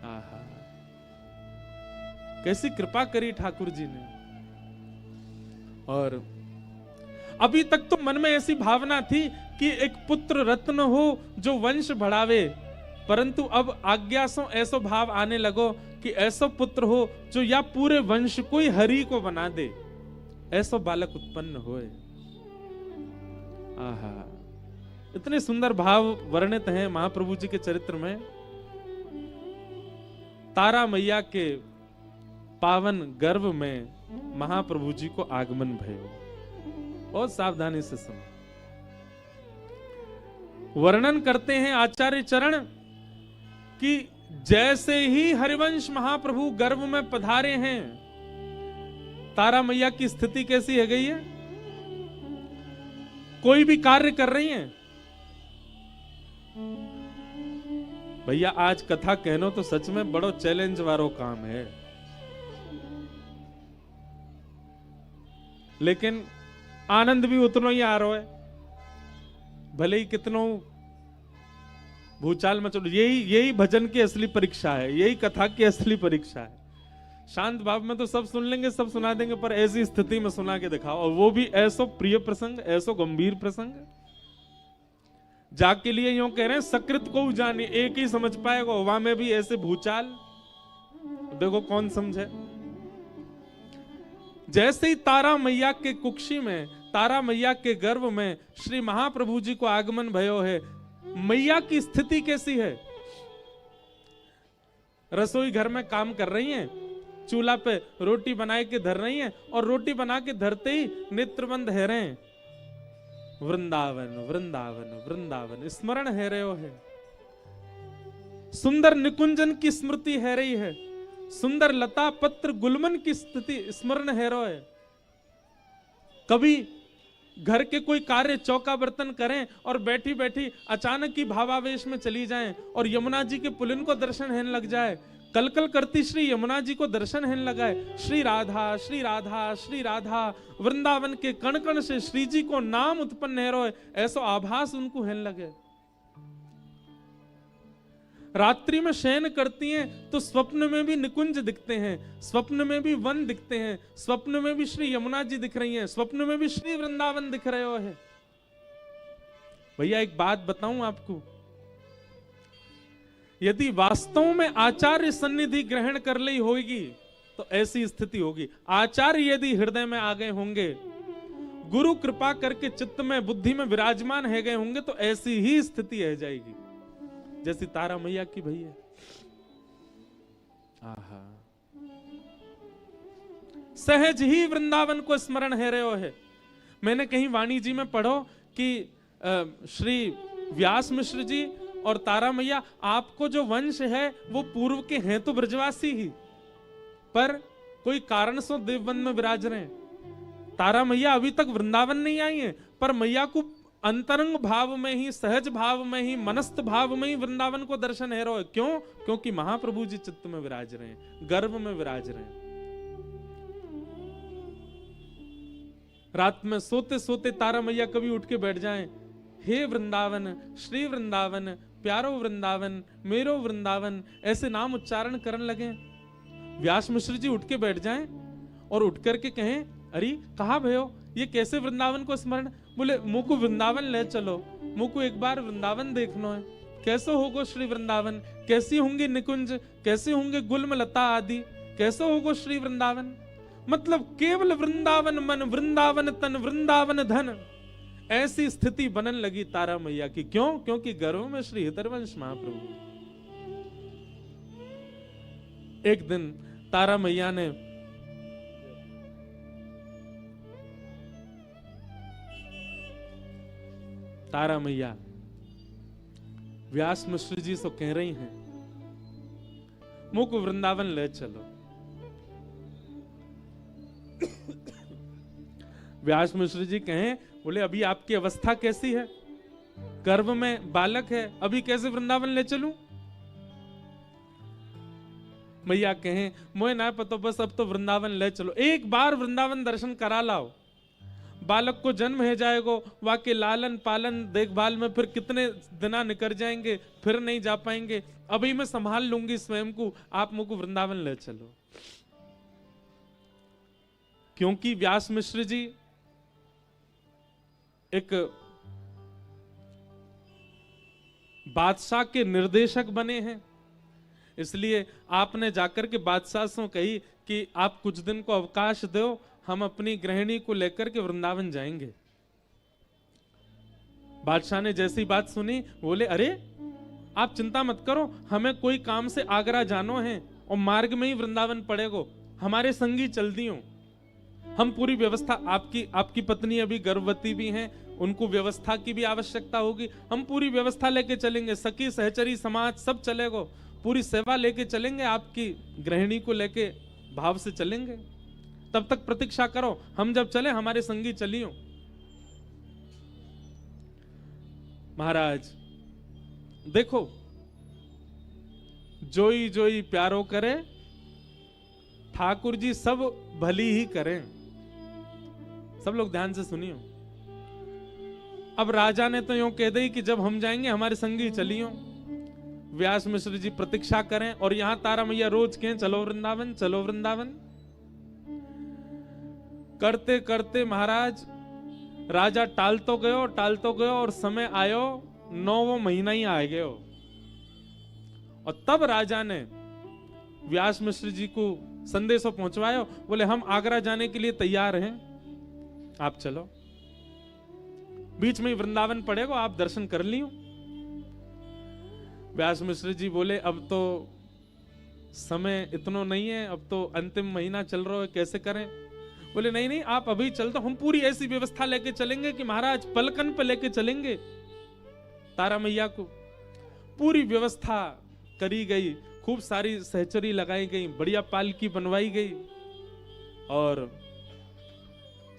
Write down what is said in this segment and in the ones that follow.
आहा, कैसी कृपा करी ठाकुर जी ने। और अभी तक तो मन में ऐसी भावना थी कि एक पुत्र रत्न हो जो वंश बढ़ावे, परंतु अब आज्ञा सो ऐसो भाव आने लगो कि ऐसो पुत्र हो जो या पूरे वंश को ही हरि को बना दे, ऐसो बालक उत्पन्न होए। आहा, इतने सुंदर भाव वर्णित हैं महाप्रभु जी के चरित्र में। तारा मैया के पावन गर्भ में महाप्रभु जी को आगमन भयो। बहुत सावधानी से सुनो। वर्णन करते हैं आचार्य चरण कि जैसे ही हरिवंश महाप्रभु गर्भ में पधारे हैं, तारा मैया की स्थिति कैसी है गई है? कोई भी कार्य कर रही हैं। भैया आज कथा कहनो तो सच में बड़ो चैलेंज वारो काम है, लेकिन आनंद भी उतना ही आ रहा है, भले ही कितनों भूचाल में चलो। यही भजन की असली परीक्षा है, यही कथा की असली परीक्षा है। शांत भाव में तो सब सुन लेंगे, सब सुना देंगे, पर ऐसी स्थिति में सुना के दिखाओ, और वो भी ऐसो प्रिय प्रसंग, ऐसो गंभीर प्रसंग। जाके लिए यूं कह रहे हैं सकृत को जाने, एक ही समझ पाएगा, वहां में भी ऐसे भूचाल, देखो कौन समझे। जैसे ही तारा मैया के कुक्षी में, तारा मैया के गर्भ में श्री महाप्रभु जी को आगमन भयो है। मैया की स्थिति कैसी है? रसोई घर में काम कर रही हैं, चूल्हा पे रोटी बनाए के धर रही हैं, और रोटी बना के धरते ही नेत्रबंद है रहे हैं, वृंदावन वृंदावन वृंदावन स्मरण है रहे हो है। सुंदर निकुंजन की स्मृति है रही है, सुंदर लता पत्र गुलमन की स्थिति स्मरण है रहा है। कभी घर के कोई कार्य चौका बर्तन करें और बैठी बैठी अचानक ही भावावेश में चली जाएं और यमुना जी के पुलिन को दर्शन हेन लग जाए, कलकल करती श्री यमुना जी को दर्शन हेन लगाए, श्री राधा श्री राधा श्री राधा, वृंदावन के कण कण से श्री जी को नाम उत्पन्न है रोए, ऐसा आभास उनको हेन लगे। रात्रि में शयन करती हैं तो स्वप्न में भी निकुंज दिखते हैं, स्वप्न में भी वन दिखते हैं, स्वप्न में भी श्री यमुना जी दिख रही हैं, स्वप्न में भी श्री वृंदावन दिख रहे हो है। भैया एक बात बताऊं आपको, यदि वास्तव में आचार्य सन्निधि ग्रहण कर ली होगी तो ऐसी स्थिति होगी। आचार्य यदि हृदय में आ गए होंगे, गुरु कृपा करके चित्त में बुद्धि में विराजमान है गए होंगे, तो ऐसी ही स्थिति रह जाएगी जैसी तारा मैया की भैया। आहा, सहज ही वृंदावन को स्मरण है रहे हो है। मैंने कहीं वाणी जी में पढ़ो कि श्री व्यास मिश्र जी और तारा मैया, आपको जो वंश है वो पूर्व के हैं तो ब्रजवासी ही, पर कोई कारण से देववन में विराज रहे हैं। तारा मैया अभी तक वृंदावन नहीं आई हैं, पर मैया को अंतरंग भाव में ही, सहज भाव में ही, मनस्थ भाव में ही वृंदावन को दर्शन है रहा। क्यों? क्योंकि महाप्रभु जी चित्त में विराज रहे हैं, गर्भ में विराज रहे हैं। रात में सोते सोते तारा मैया कभी उठ के बैठ जाएं, हे वृंदावन, श्री वृंदावन, प्यारो वृंदावन, मेरो वृंदावन, ऐसे नाम उच्चारण करने लगे। व्यास मिश्र जी उठ के बैठ जाएं और उठ करके कहें, अरे कहा भयो, ये कैसे वृंदावन को स्मरण? बोले मुझ को वृंदावन ले चलो, मुझ को एक बार वृंदावन देखना है। कैसे होगा श्री वृंदावन, कैसी होंगे निकुंज, कैसे होंगे गुल्म लता आदि, कैसे होगा श्री वृंदावन? मतलब केवल वृंदावन मन, वृंदावन तन, वृंदावन धन, ऐसी स्थिति बनन लगी तारा मैया की। क्यों? क्योंकि गर्भ में श्री हितरवंश महाप्रभु। एक दिन तारा मैया ने व्यास मिश्र जी से कह रही हैं, मुझ को वृंदावन ले चलो। व्यास मिश्र जी कहें, बोले अभी आपकी अवस्था कैसी है, गर्भ में बालक है, अभी कैसे वृंदावन ले चलूं? मैया कहें, मुझे ना पता, बस अब तो वृंदावन ले चलो, एक बार वृंदावन दर्शन करा लाओ। बालक को जन्म है जाएगो, वहाँ के लालन पालन देखभाल में फिर कितने दिना निकल जाएंगे, फिर नहीं जा पाएंगे। अभी मैं संभाल लूंगी स्वयं को, आप मुझको वृंदावन ले चलो। क्योंकि व्यास मिश्र जी एक बादशाह के निर्देशक बने हैं, इसलिए आपने जाकर के बादशाह से कही कि आप कुछ दिन को अवकाश दो, हम अपनी गृहिणी को लेकर के वृंदावन जाएंगे। बादशाह ने जैसी बात सुनी बोले, अरे आप चिंता मत करो, हमें कोई काम से आगरा जानो है और मार्ग में ही वृंदावन पड़ेगो, हमारे संगी चल दियो, हम पूरी व्यवस्था, आपकी पत्नी अभी गर्भवती भी हैं, उनको व्यवस्था की भी आवश्यकता होगी, हम पूरी व्यवस्था लेके चलेंगे, सखी सहचरी समाज सब चलेगो, पूरी सेवा लेके चलेंगे, आपकी गृहिणी को लेके भाव से चलेंगे, तब तक प्रतीक्षा करो, हम जब चले हमारे संगी चलियो। महाराज देखो, जोई जोई प्यारो करे, ठाकुर जी सब भली ही करें। सब लोग ध्यान से सुनियो। अब राजा ने तो यूं कह दी कि जब हम जाएंगे हमारे संगी चलियो। व्यास मिश्र जी प्रतीक्षा करें और यहां तारा मैया रोज कहें चलो वृंदावन, चलो वृंदावन। करते करते महाराज राजा टालतो गयो और समय आयो 9वां महीना ही आ गयो। और तब राजा ने व्यास मिश्र जी को संदेश पहुंचवायो, बोले हम आगरा जाने के लिए तैयार हैं, आप चलो, बीच में वृंदावन पड़ेगा, आप दर्शन कर लियो। व्यास मिश्र जी बोले अब तो समय इतना नहीं है, अब तो अंतिम महीना चल रहा है, कैसे करें। बोले नहीं नहीं आप अभी चल, तो हम पूरी ऐसी व्यवस्था लेके चलेंगे कि महाराज पलकन पे लेके चलेंगे तारा मैया को। पूरी व्यवस्था करी गई, खूब सारी सहचरी लगाई गई, बढ़िया पालकी बनवाई गई और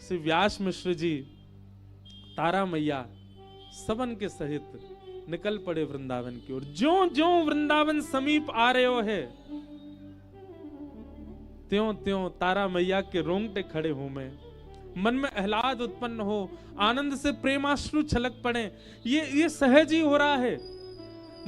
श्री व्यास मिश्र जी तारा मैया सबन के सहित निकल पड़े वृंदावन की ओर। ज्यों ज्यों वृंदावन समीप आ रहे हो है, त्यों त्यों तारा मैया के रोंगटे खड़े हो में, मन में आह्लाद उत्पन्न हो, आनंद से प्रेमाश्रु छलक पड़े। ये सहज ही हो रहा है।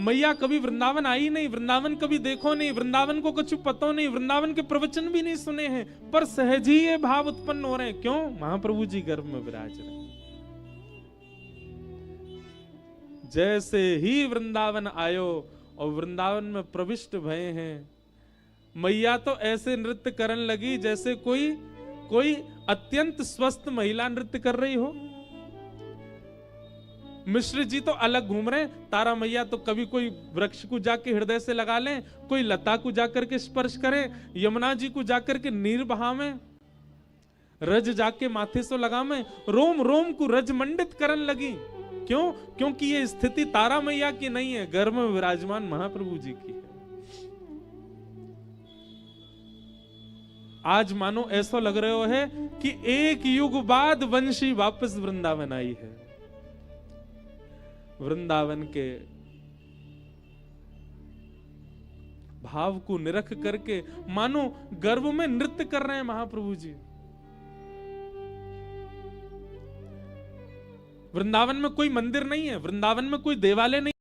मैया कभी वृंदावन आई नहीं, वृंदावन कभी देखो नहीं, वृंदावन को कुछ पता नहीं, वृंदावन के प्रवचन भी नहीं सुने हैं, पर सहज ही ये भाव उत्पन्न हो रहे हैं। क्यों? महाप्रभु जी गर्भ में विराज रहे। जैसे ही वृंदावन आयो और वृंदावन में प्रविष्ट भये हैं, मैया तो ऐसे नृत्य करने लगी जैसे कोई अत्यंत स्वस्थ महिला नृत्य कर रही हो। मिश्र जी तो अलग घूम रहे, तारा मैया तो कभी कोई वृक्ष को जाके हृदय से लगा लें, कोई लता को जाकर के स्पर्श करें, यमुना जी को जाकर के नीर बहावें, रज जाके माथे से लगावें, रोम रोम को रज मंडित करने लगी। क्यों? क्योंकि ये स्थिति तारा मैया की नहीं है, गर्भ में विराजमान महाप्रभु जी की है। आज मानो ऐसा लग रहे हो है कि एक युग बाद वंशी वापस वृंदावन आई है। वृंदावन के भाव को निरख करके मानो गर्भ में नृत्य कर रहे हैं महाप्रभु जी। वृंदावन में कोई मंदिर नहीं है, वृंदावन में कोई देवालय नहीं।